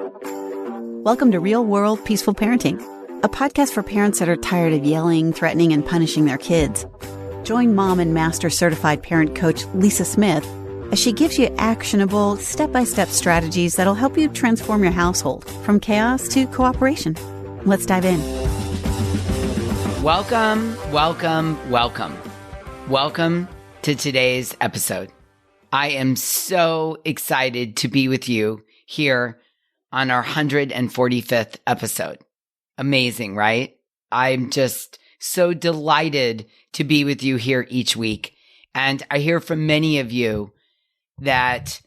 Welcome to Real World Peaceful Parenting, a podcast for parents that are tired of yelling, threatening, and punishing their kids. Join mom and master certified parent coach Lisa Smith as she gives you actionable, step-by-step strategies that'll help you transform your household from chaos to cooperation. Let's dive in. Welcome to today's episode. I am so excited to be with you here on our 145th episode. Amazing, right? I'm just so delighted to be with you here each week. And I hear from many of you that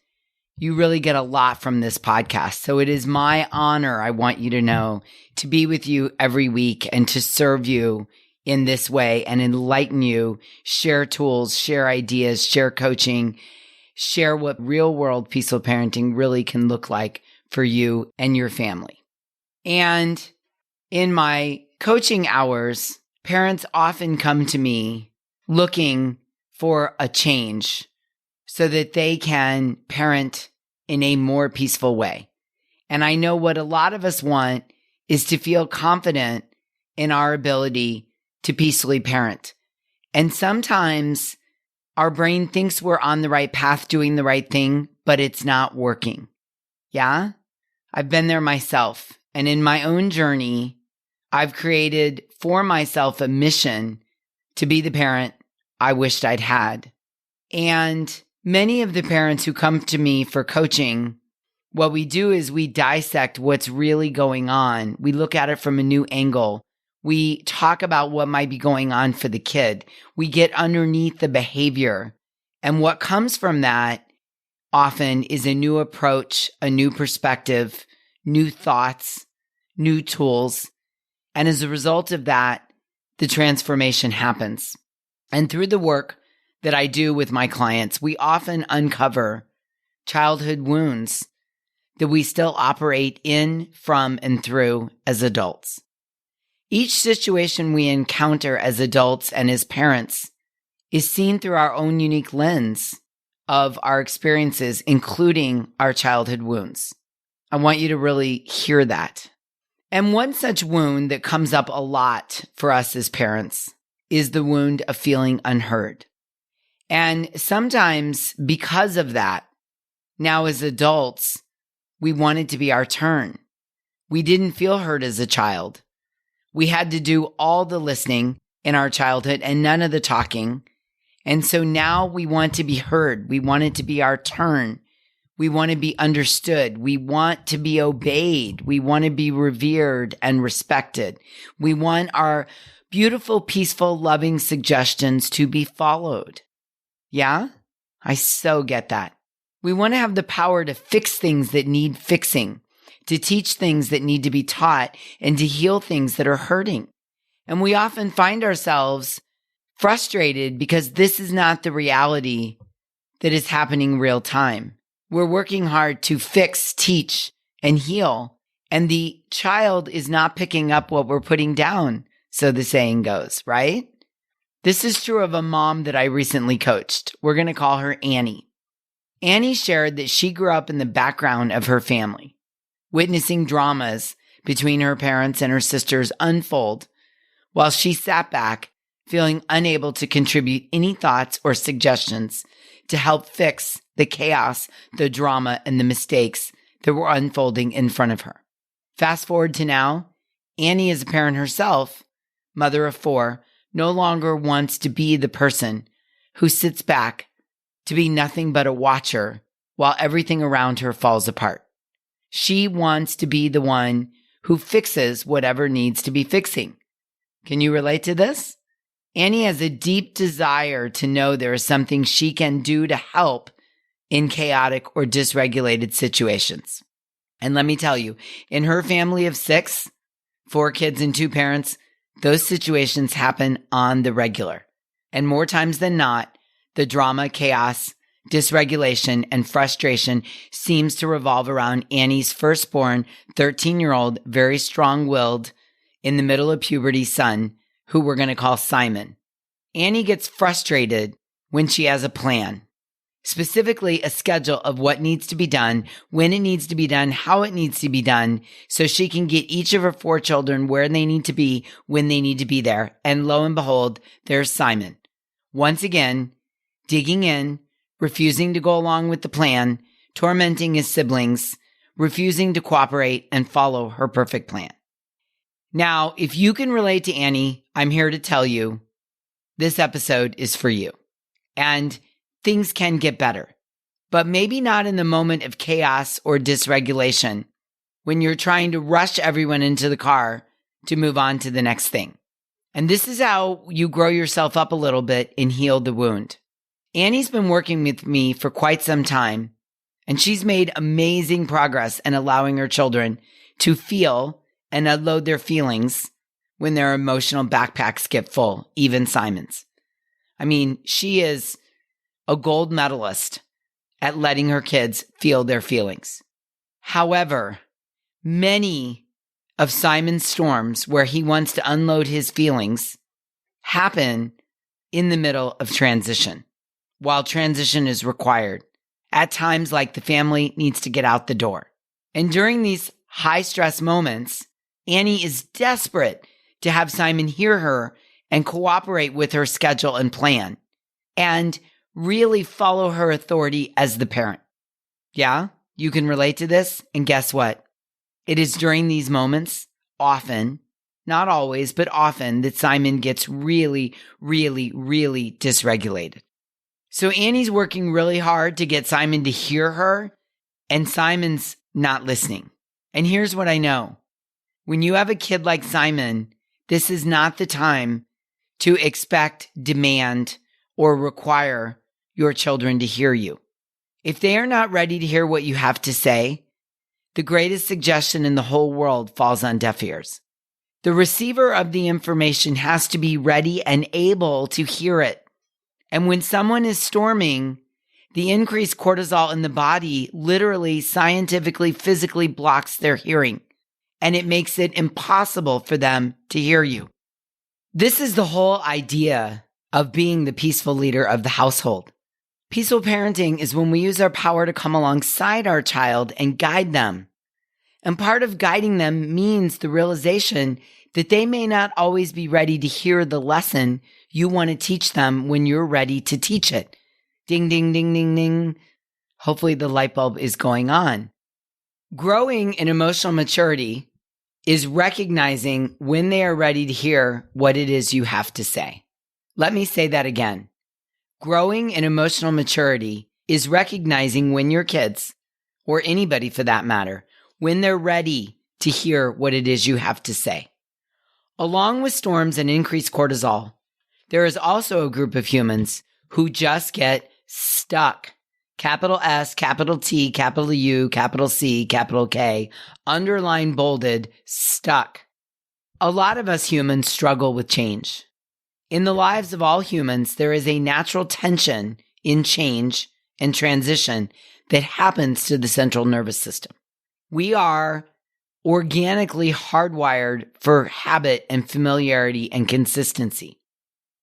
you really get a lot from this podcast. So it is my honor, I want you to know, to be with you every week and to serve you in this way and enlighten you, share tools, share ideas, share coaching, share what real world peaceful parenting really can look like for you and your family. And in my coaching hours, parents often come to me looking for a change so that they can parent in a more peaceful way. And I know what a lot of us want is to feel confident in our ability to peacefully parent. And sometimes our brain thinks we're on the right path doing the right thing, but it's not working. Yeah? I've been there myself. And in my own journey, I've created for myself a mission to be the parent I wished I'd had. And many of the parents who come to me for coaching, what we do is we dissect what's really going on. We look at it from a new angle. We talk about what might be going on for the kid. We get underneath the behavior. And what comes from that often is a new approach, a new perspective, new thoughts, new tools. And as a result of that, the transformation happens. And through the work that I do with my clients, we often uncover childhood wounds that we still operate in, from, and through as adults. Each situation we encounter as adults and as parents is seen through our own unique lens of our experiences, including our childhood wounds. I want you to really hear that. And one such wound that comes up a lot for us as parents is the wound of feeling unheard. And sometimes because of that, now as adults, we want it to be our turn. We didn't feel heard as a child. We had to do all the listening in our childhood and none of the talking. And so now we want to be heard. We want it to be our turn. We want to be understood. We want to be obeyed. We want to be revered and respected. We want our beautiful, peaceful, loving suggestions to be followed. Yeah? I so get that. We want to have the power to fix things that need fixing, to teach things that need to be taught, and to heal things that are hurting. And we often find ourselves frustrated because this is not the reality that is happening real time. We're working hard to fix, teach, and heal, and the child is not picking up what we're putting down, so the saying goes, right? This is true of a mom that I recently coached. We're going to call her Annie. Annie shared that she grew up in the background of her family, witnessing dramas between her parents and her sisters unfold, while she sat back, feeling unable to contribute any thoughts or suggestions to help fix the chaos, the drama, and the mistakes that were unfolding in front of her. Fast forward to now, Annie is a parent herself, mother of 4, no longer wants to be the person who sits back to be nothing but a watcher while everything around her falls apart. She wants to be the one who fixes whatever needs to be fixing. Can you relate to this? Annie has a deep desire to know there is something she can do to help in chaotic or dysregulated situations. And let me tell you, in her family of 6, 4 kids and 2 parents, those situations happen on the regular. And more times than not, the drama, chaos, dysregulation, and frustration seems to revolve around Annie's firstborn, 13-year-old, very strong-willed, in the middle of puberty son, who we're going to call Simon. Annie gets frustrated when she has a plan. specifically a schedule of what needs to be done, when it needs to be done, how it needs to be done, so she can get each of her 4 children where they need to be when they need to be there. And lo and behold, there's Simon. Once again, digging in, refusing to go along with the plan, tormenting his siblings, refusing to cooperate and follow her perfect plan. Now, if you can relate to Annie, I'm here to tell you this episode is for you. And things can get better, but maybe not in the moment of chaos or dysregulation when you're trying to rush everyone into the car to move on to the next thing. And this is how you grow yourself up a little bit and heal the wound. Annie's been working with me for quite some time, and she's made amazing progress in allowing her children to feel and unload their feelings when their emotional backpacks get full, even Simon's. I mean, she is a gold medalist at letting her kids feel their feelings. However, many of Simon's storms where he wants to unload his feelings happen in the middle of transition, while transition is required. At times, like the family needs to get out the door. And during these high stress moments, Annie is desperate to have Simon hear her and cooperate with her schedule and plan, and really follow her authority as the parent. Yeah, you can relate to this. And guess what? It is during these moments, often, not always, but often, that Simon gets really, really, really dysregulated. So Annie's working really hard to get Simon to hear her, and Simon's not listening. And here's what I know. When you have a kid like Simon, this is not the time to expect, demand, or require your children to hear you. If they are not ready to hear what you have to say, the greatest suggestion in the whole world falls on deaf ears. The receiver of the information has to be ready and able to hear it. And when someone is storming, the increased cortisol in the body literally, scientifically, physically blocks their hearing, and it makes it impossible for them to hear you. This is the whole idea of being the peaceful leader of the household. Peaceful parenting is when we use our power to come alongside our child and guide them. And part of guiding them means the realization that they may not always be ready to hear the lesson you want to teach them when you're ready to teach it. Ding, ding, ding, ding, ding. Hopefully the light bulb is going on. Growing in emotional maturity is recognizing when they are ready to hear what it is you have to say. Let me say that again. Growing in emotional maturity is recognizing when your kids, or anybody for that matter, when they're ready to hear what it is you have to say. Along with storms and increased cortisol, there is also a group of humans who just get stuck. Capital S, capital T, capital U, capital C, capital K, underlined, bolded, stuck. A lot of us humans struggle with change. In the lives of all humans, there is a natural tension in change and transition that happens to the central nervous system. We are organically hardwired for habit and familiarity and consistency.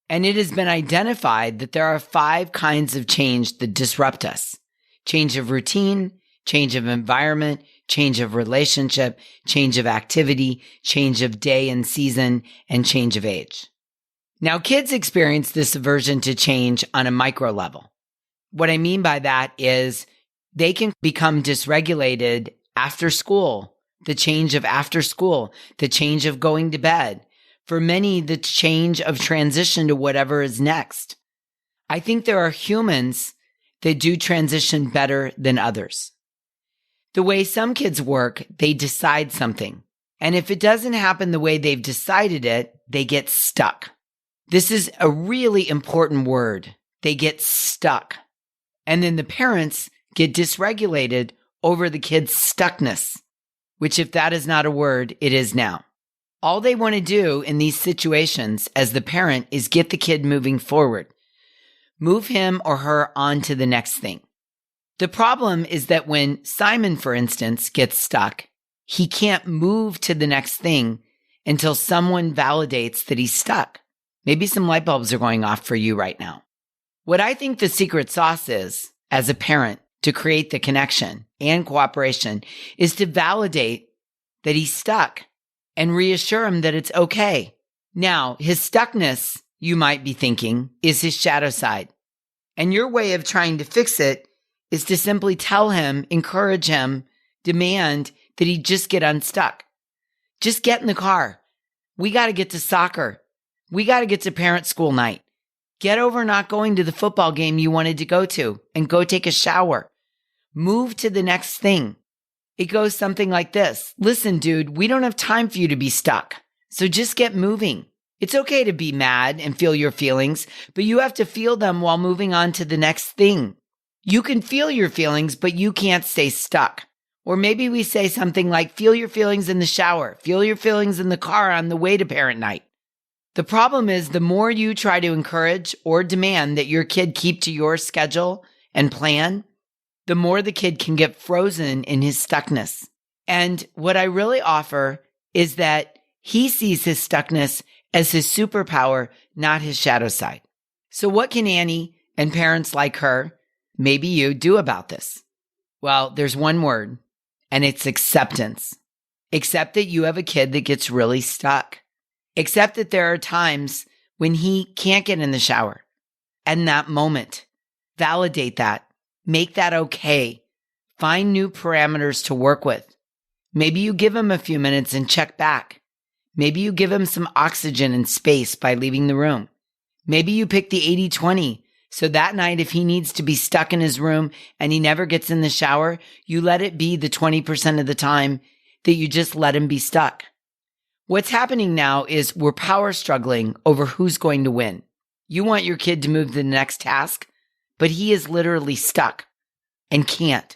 And it has been identified that there are 5 kinds of change that disrupt us. Change of routine, change of environment, change of relationship, change of activity, change of day and season, and change of age. Now, kids experience this aversion to change on a micro level. What I mean by that is they can become dysregulated after school, the change of after school, the change of going to bed. For many, the change of transition to whatever is next. I think there are humans that do transition better than others. The way some kids work, they decide something. And if it doesn't happen the way they've decided it, they get stuck. This is a really important word. They get stuck. And then the parents get dysregulated over the kid's stuckness, which if that is not a word, it is now. All they want to do in these situations as the parent is get the kid moving forward. Move him or her on to the next thing. The problem is that when Simon, for instance, gets stuck, he can't move to the next thing until someone validates that he's stuck. Maybe some light bulbs are going off for you right now. What I think the secret sauce is as a parent to create the connection and cooperation is to validate that he's stuck and reassure him that it's okay. Now, his stuckness, you might be thinking, is his shadow side. And your way of trying to fix it is to simply tell him, encourage him, demand that he just get unstuck. Just get in the car. We got to get to soccer. We got to get to parent school night. Get over not going to the football game you wanted to go to and go take a shower. Move to the next thing. It goes something like this. Listen, dude, we don't have time for you to be stuck. So just get moving. It's okay to be mad and feel your feelings, but you have to feel them while moving on to the next thing. You can feel your feelings, but you can't stay stuck. Or maybe we say something like, feel your feelings in the shower, feel your feelings in the car on the way to parent night. The problem is the more you try to encourage or demand that your kid keep to your schedule and plan, the more the kid can get frozen in his stuckness. And what I really offer is that he sees his stuckness as his superpower, not his shadow side. So what can Annie and parents like her, maybe you, do about this? Well, there's one word, and it's acceptance. Accept that you have a kid that gets really stuck. Accept that there are times when he can't get in the shower. And that moment, validate that. Make that okay. Find new parameters to work with. Maybe you give him a few minutes and check back. Maybe you give him some oxygen and space by leaving the room. Maybe you pick the 80-20. So that night, if he needs to be stuck in his room and he never gets in the shower, you let it be the 20% of the time that you just let him be stuck. What's happening now is we're power struggling over who's going to win. You want your kid to move to the next task, but he is literally stuck and can't.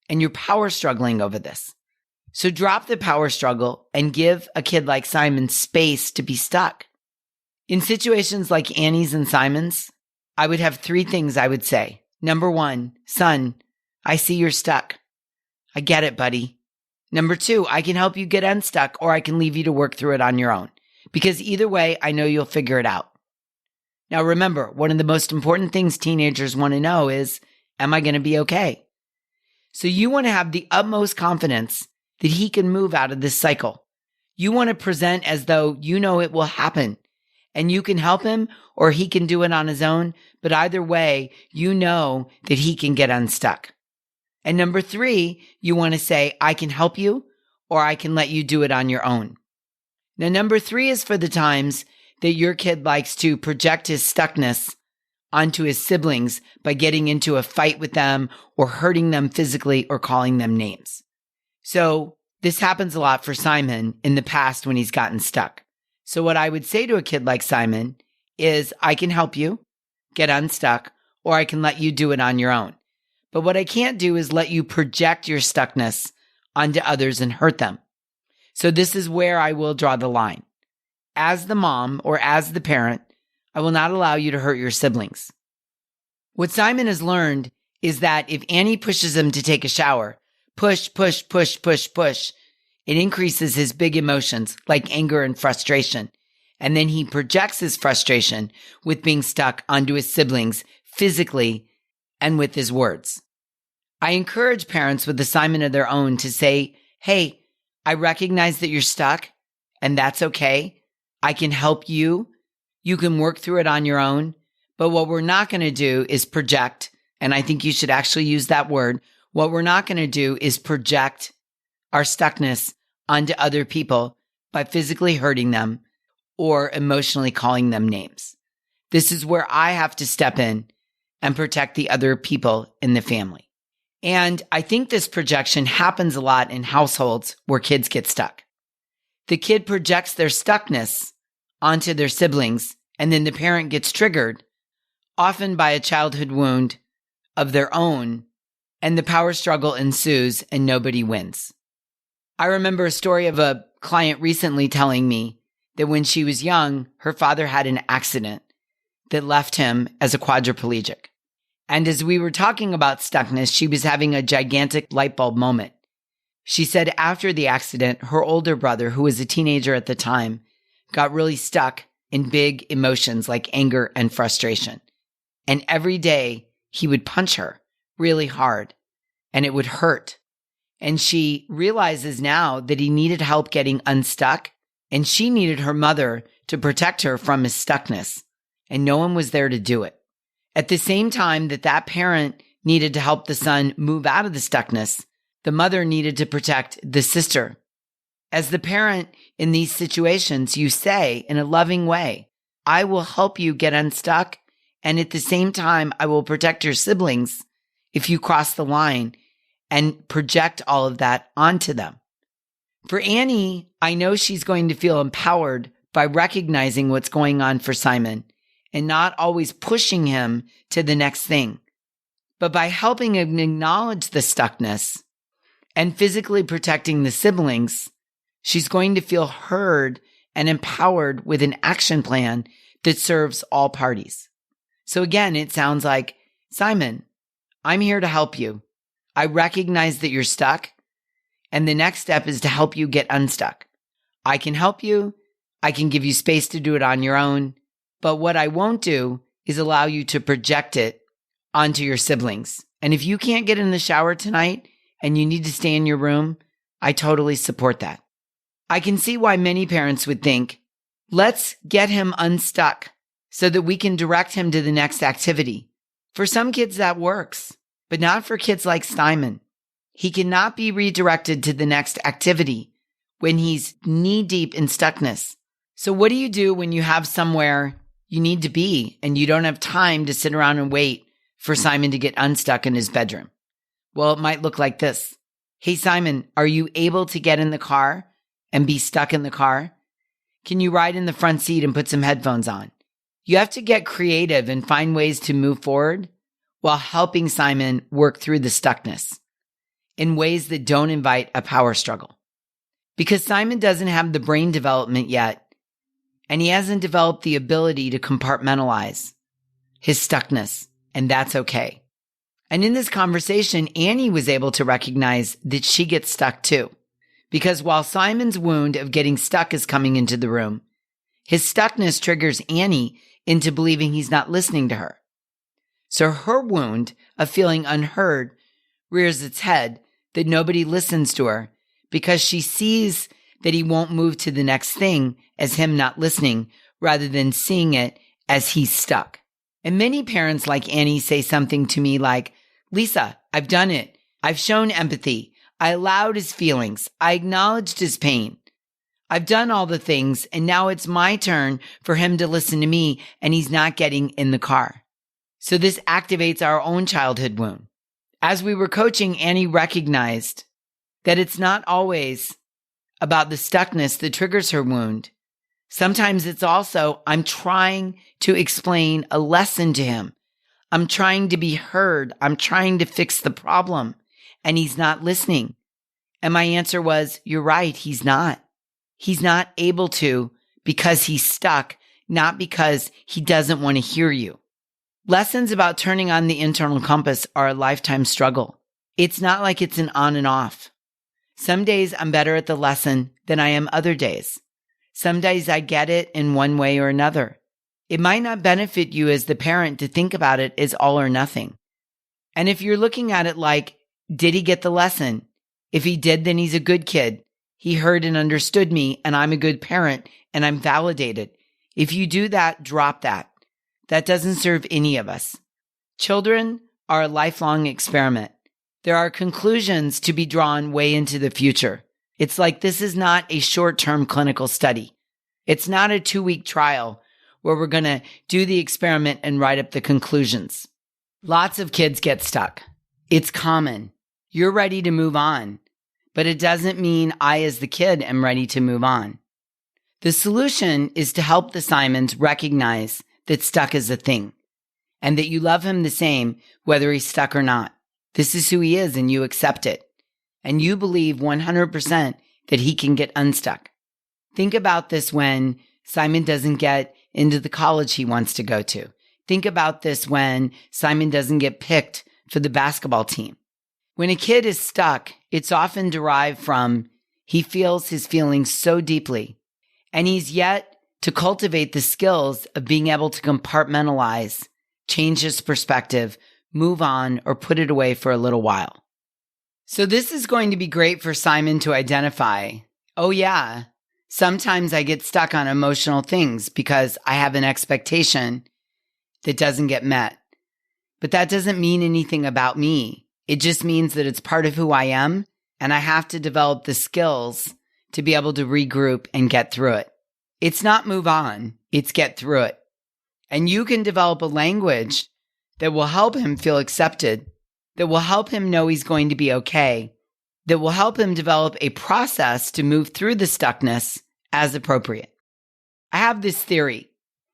And you're power struggling over this. So drop the power struggle and give a kid like Simon space to be stuck. In situations like Annie's and Simon's, I would have 3 things I would say. Number 1, son, I see you're stuck. I get it, buddy. Number 2, I can help you get unstuck, or I can leave you to work through it on your own. Because either way, I know you'll figure it out. Now remember, one of the most important things teenagers want to know is, am I going to be okay? So you want to have the utmost confidence that he can move out of this cycle. You want to present as though you know it will happen. And you can help him or he can do it on his own. But either way, you know that he can get unstuck. And number 3, you want to say, I can help you or I can let you do it on your own. Now, number 3 is for the times that your kid likes to project his stuckness onto his siblings by getting into a fight with them or hurting them physically or calling them names. So this happens a lot for Simon in the past when he's gotten stuck. So what I would say to a kid like Simon is, I can help you get unstuck, or I can let you do it on your own. But what I can't do is let you project your stuckness onto others and hurt them. So this is where I will draw the line. As the mom or as the parent, I will not allow you to hurt your siblings. What Simon has learned is that if Annie pushes him to take a shower, push, push, push, push, push, it increases his big emotions like anger and frustration. And then he projects his frustration with being stuck onto his siblings physically and with his words. I encourage parents with assignment of their own to say, hey, I recognize that you're stuck and that's okay. I can help you. You can work through it on your own. But what we're not going to do is project. And I think you should actually use that word. What we're not going to do is project our stuckness onto other people by physically hurting them or emotionally calling them names. This is where I have to step in and protect the other people in the family. And I think this projection happens a lot in households where kids get stuck. The kid projects their stuckness onto their siblings, and then the parent gets triggered, often by a childhood wound of their own, and the power struggle ensues and nobody wins. I remember a story of a client recently telling me that when she was young, her father had an accident that left him as a quadriplegic. And as we were talking about stuckness, she was having a gigantic light bulb moment. She said after the accident, her older brother, who was a teenager at the time, got really stuck in big emotions like anger and frustration. And every day he would punch her really hard and it would hurt. And she realizes now that he needed help getting unstuck, and she needed her mother to protect her from his stuckness, and no one was there to do it. At the same time that parent needed to help the son move out of the stuckness, the mother needed to protect the sister. As the parent in these situations, you say in a loving way, I will help you get unstuck, and at the same time, I will protect your siblings if you cross the line, and project all of that onto them. For Annie, I know she's going to feel empowered by recognizing what's going on for Simon and not always pushing him to the next thing, but by helping him acknowledge the stuckness and physically protecting the siblings, she's going to feel heard and empowered with an action plan that serves all parties. So again, it sounds like, Simon, I'm here to help you. I recognize that you're stuck, and the next step is to help you get unstuck. I can help you. I can give you space to do it on your own. But what I won't do is allow you to project it onto your siblings. And if you can't get in the shower tonight and you need to stay in your room, I totally support that. I can see why many parents would think, let's get him unstuck so that we can direct him to the next activity. For some kids that works, but not for kids like Simon. He cannot be redirected to the next activity when he's knee-deep in stuckness. So what do you do when you have somewhere you need to be and you don't have time to sit around and wait for Simon to get unstuck in his bedroom? Well, it might look like this. Hey, Simon, are you able to get in the car and be stuck in the car? Can you ride in the front seat and put some headphones on? You have to get creative and find ways to move forward while helping Simon work through the stuckness in ways that don't invite a power struggle. Because Simon doesn't have the brain development yet, and he hasn't developed the ability to compartmentalize his stuckness, and that's okay. And in this conversation, Annie was able to recognize that she gets stuck too. Because while Simon's wound of getting stuck is coming into the room, his stuckness triggers Annie into believing he's not listening to her. So her wound of feeling unheard rears its head that nobody listens to her because she sees that he won't move to the next thing as him not listening rather than seeing it as he's stuck. And many parents like Annie say something to me like, Lisa, I've done it. I've shown empathy. I allowed his feelings. I acknowledged his pain. I've done all the things, and now it's my turn for him to listen to me, and he's not getting in the car. So this activates our own childhood wound. As we were coaching, Annie recognized that it's not always about the stuckness that triggers her wound. Sometimes it's also, I'm trying to explain a lesson to him. I'm trying to be heard. I'm trying to fix the problem, and he's not listening. And my answer was, you're right, he's not. He's not able to because he's stuck, not because he doesn't want to hear you. Lessons about turning on the internal compass are a lifetime struggle. It's not like it's an on and off. Some days I'm better at the lesson than I am other days. Some days I get it in one way or another. It might not benefit you as the parent to think about it as all or nothing. And if you're looking at it like, did he get the lesson? If he did, then he's a good kid. He heard and understood me, and I'm a good parent, and I'm validated. If you do that, drop that. That doesn't serve any of us. Children are a lifelong experiment. There are conclusions to be drawn way into the future. It's like this is not a short-term clinical study. It's not a 2-week trial where we're going to do the experiment and write up the conclusions. Lots of kids get stuck. It's common. You're ready to move on, but it doesn't mean I, as the kid, am ready to move on. The solution is to help the Simons recognize that stuck is a thing and that you love him the same whether he's stuck or not. This is who he is and you accept it. And you believe 100% that he can get unstuck. Think about this when Simon doesn't get into the college he wants to go to. Think about this when Simon doesn't get picked for the basketball team. When a kid is stuck, it's often derived from he feels his feelings so deeply, and he's yet to cultivate the skills of being able to compartmentalize, change his perspective, move on, or put it away for a little while. So this is going to be great for Simon to identify. Oh yeah, sometimes I get stuck on emotional things because I have an expectation that doesn't get met. But that doesn't mean anything about me. It just means that it's part of who I am, and I have to develop the skills to be able to regroup and get through it. It's not move on, it's get through it. And you can develop a language that will help him feel accepted, that will help him know he's going to be okay, that will help him develop a process to move through the stuckness as appropriate. I have this theory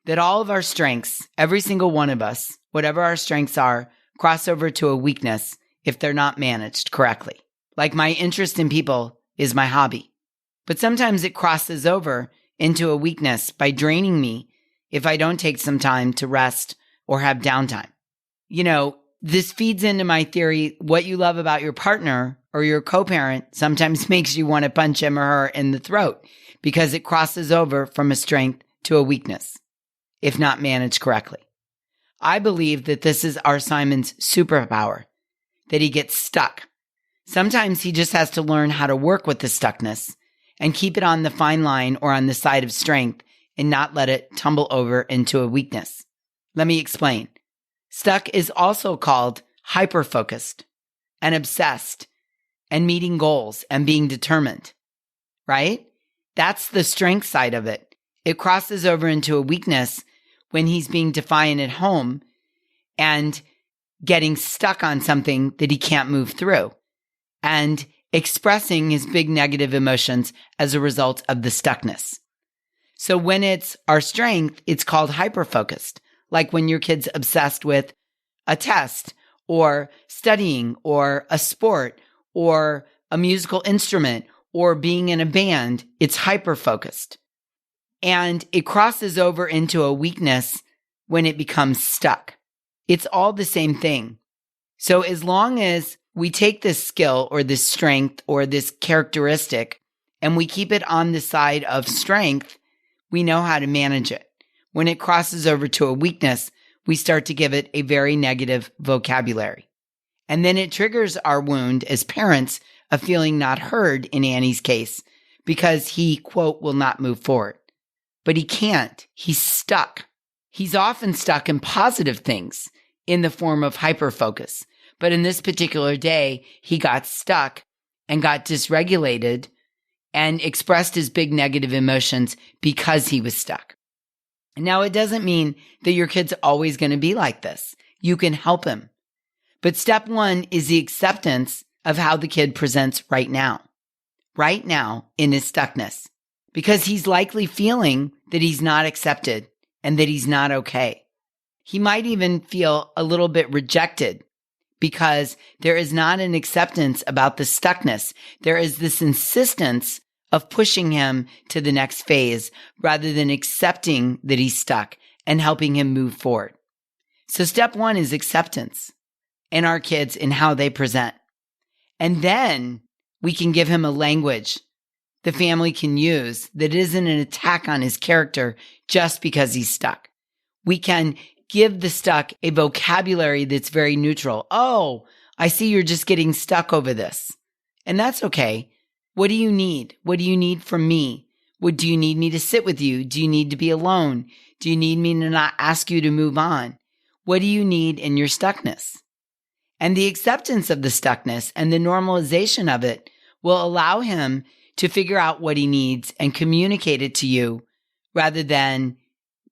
that all of our strengths, every single one of us, whatever our strengths are, cross over to a weakness if they're not managed correctly. Like my interest in people is my hobby. But sometimes it crosses over into a weakness by draining me if I don't take some time to rest or have downtime. You know, this feeds into my theory, what you love about your partner or your co-parent sometimes makes you want to punch him or her in the throat because it crosses over from a strength to a weakness, if not managed correctly. I believe that this is our Simon's superpower, that he gets stuck. Sometimes he just has to learn how to work with the stuckness and keep it on the fine line or on the side of strength and not let it tumble over into a weakness. Let me explain. Stuck is also called hyper-focused and obsessed and meeting goals and being determined, right? That's the strength side of it. It crosses over into a weakness when he's being defiant at home and getting stuck on something that he can't move through and expressing his big negative emotions as a result of the stuckness. So when it's our strength, it's called hyper-focused, like when your kid's obsessed with a test or studying or a sport or a musical instrument or being in a band, it's hyper-focused. And it crosses over into a weakness when it becomes stuck. It's all the same thing. So as long as we take this skill or this strength or this characteristic and we keep it on the side of strength, we know how to manage it. When it crosses over to a weakness, we start to give it a very negative vocabulary. And then it triggers our wound as parents of feeling not heard in Annie's case because he, quote, will not move forward. But he can't. He's stuck. He's often stuck in positive things in the form of hyperfocus. But in this particular day, he got stuck and got dysregulated and expressed his big negative emotions because he was stuck. Now, it doesn't mean that your kid's always going to be like this. You can help him. But step one is the acceptance of how the kid presents right now in his stuckness, because he's likely feeling that he's not accepted and that he's not okay. He might even feel a little bit rejected because there is not an acceptance about the stuckness. There is this insistence of pushing him to the next phase rather than accepting that he's stuck and helping him move forward. So step one is acceptance in our kids in how they present. And then we can give him a language the family can use that isn't an attack on his character just because he's stuck. We can give the stuck a vocabulary that's very neutral. Oh, I see you're just getting stuck over this. And that's okay. What do you need? What do you need from me? Do you need me to sit with you? Do you need to be alone? Do you need me to not ask you to move on? What do you need in your stuckness? And the acceptance of the stuckness and the normalization of it will allow him to figure out what he needs and communicate it to you rather than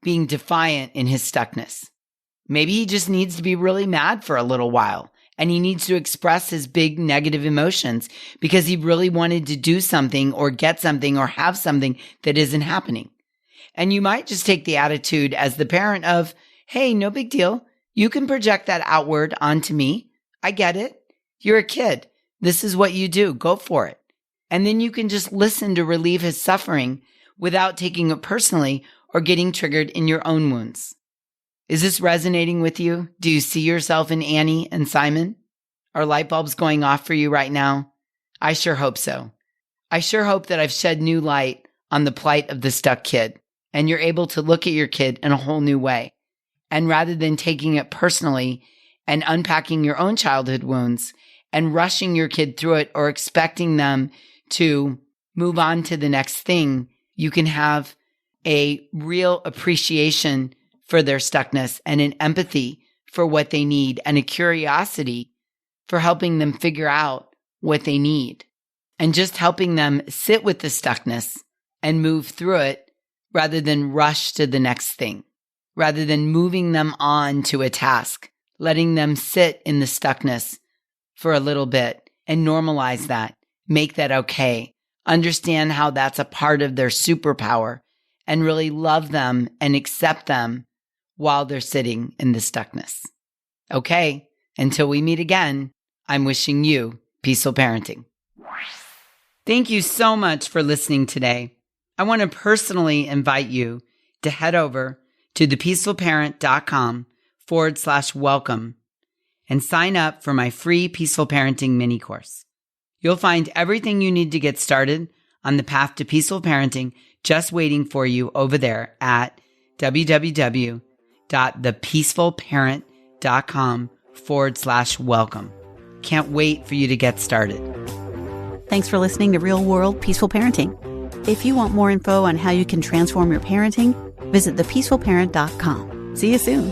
being defiant in his stuckness. Maybe he just needs to be really mad for a little while and he needs to express his big negative emotions because he really wanted to do something or get something or have something that isn't happening. And you might just take the attitude as the parent of, hey, no big deal. You can project that outward onto me. I get it. You're a kid. This is what you do. Go for it. And then you can just listen to relieve his suffering without taking it personally or getting triggered in your own wounds. Is this resonating with you? Do you see yourself in Annie and Simon? Are light bulbs going off for you right now? I sure hope so. I sure hope that I've shed new light on the plight of the stuck kid and you're able to look at your kid in a whole new way. And rather than taking it personally and unpacking your own childhood wounds and rushing your kid through it or expecting them to move on to the next thing, you can have a real appreciation for their stuckness and an empathy for what they need and a curiosity for helping them figure out what they need and just helping them sit with the stuckness and move through it rather than rush to the next thing, rather than moving them on to a task, letting them sit in the stuckness for a little bit and normalize that, make that okay, understand how that's a part of their superpower and really love them and accept them while they're sitting in the stuckness. Okay, until we meet again, I'm wishing you peaceful parenting. Thank you so much for listening today. I want to personally invite you to head over to thepeacefulparent.com/welcome and sign up for my free Peaceful Parenting mini course. You'll find everything you need to get started on the path to peaceful parenting just waiting for you over there at www.thepeacefulparent.com/welcome. Can't wait for you to get started. Thanks for listening to Real World Peaceful Parenting. If you want more info on how you can transform your parenting, visit thepeacefulparent.com. See you soon.